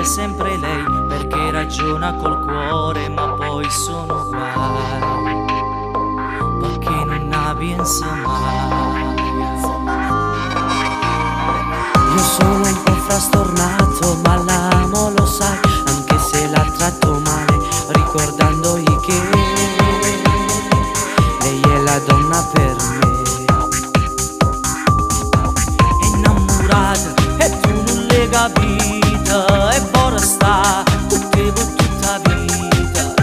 è sempre lei, perché ragiona col cuore, ma poi sono guai, perché non ne pensa mai. Io sono un po' frastornato, ma l'amo, lo sai, anche se la tratto male, ricordandogli che lei è la donna per me. È innamorata e tu non l'hai capita, e ora sta con te per tutta vita.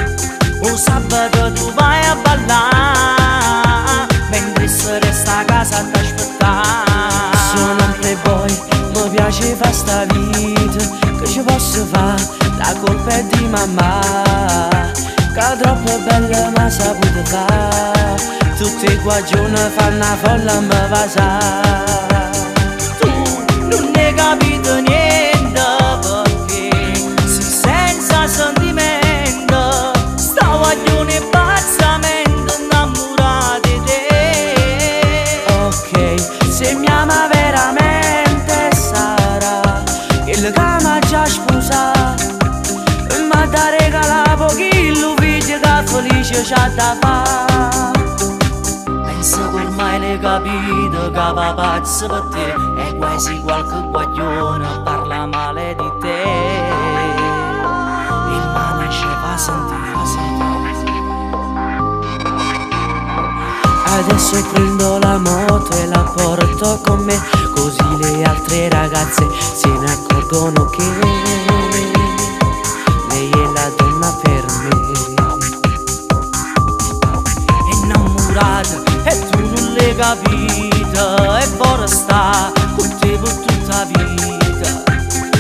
Un sabato tu vai a ballare, mentre se resta a casa ad aspettare. Sono un playboy, mi piace fa sta vita, che ci posso fare, la colpa è di mamma, che è troppo bella ma saputo fare. Tutti qua giorni fanno una folla mi passa. Tu non hai capito niente, perché sei senza sentimento, sta guaglione pazzamente innamorata di te. Ok, se mi ama veramente sarà il che mi già sposato, ma da regalare pochino figlio che felice c'ha da fare. Penso che ormai l'hai capito che va pazzo per te, e quasi qualche guaglione parla male di te. Il male ci fa sentire, Adesso prendo la moto e la porto con me, così le altre ragazze se ne accorgono che lei è la donna per me. È innamorata e tu non l'hai capita, e ora sta con te per tutta vita.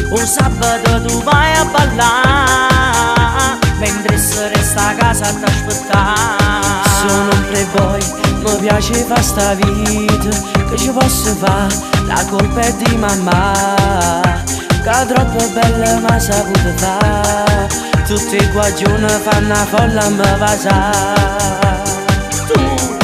Un sabato tu vai a ballare, mentre se resta a casa ad aspettare. Sono un playboy, mi piace fa sta vita, che ci posso fare, la colpa è di mamma, che è troppo bella ma saputo fare. Tutti qua giorni fanno una folla mi passa. Tu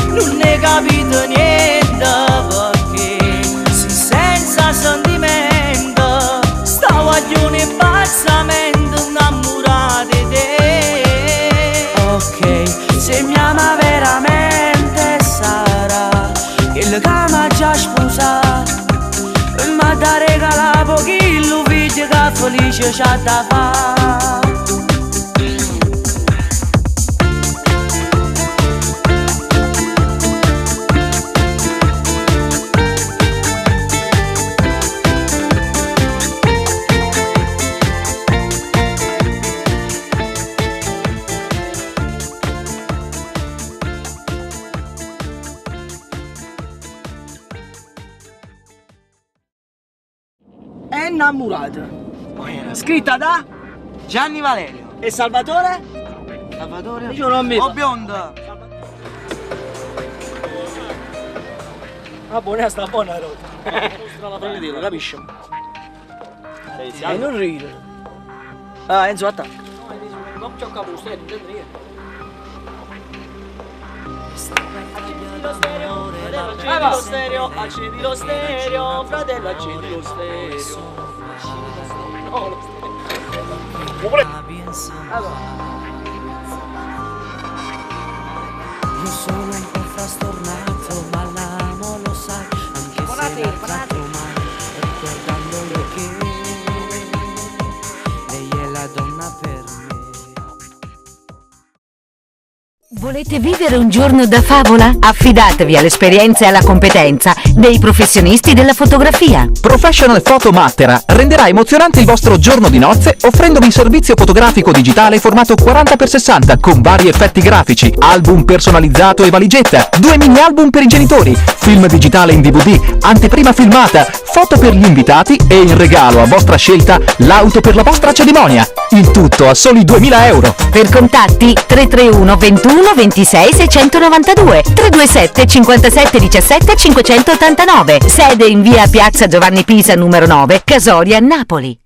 non hai capito niente, perché sei senza sentimento, sta guaglione pazzamente innamorata di te. Ok, se mi ama veramente sarà il che mi già sposato, ma da regalare pochino figlio che felice c'ha da fare. È innamorata. Scritta da Gianni Valerio. e Salvatore? Salvatore? Io non mi O bionda. Ah, buona sta buona roba. Voglio dire, capisci? Non ridere. Ah, Enzo, attacca. Non c'ho capo, stai dentro. Accendi lo stereo, fratello, accendi lo stereo. No, lo stereo. Io sono un po' frastornato, ma l'amo, lo sai, anche se la tratto male, ricordandole che lei è la donna per me. Volete vivere un giorno da favola? Affidatevi all'esperienza e alla competenza dei professionisti della fotografia. Professional Photo Mattera renderà emozionante il vostro giorno di nozze offrendovi servizio fotografico digitale formato 40x60 con vari effetti grafici, album personalizzato e valigetta, 2 mini album per i genitori, film digitale in DVD, anteprima filmata, foto per gli invitati e in regalo a vostra scelta l'auto per la vostra cerimonia. Il tutto a soli 2.000 euro. Per contatti 331 21 26 692 327 57 17 589. Sede in via Piazza Giovanni Pisa numero 9, Casoria, Napoli.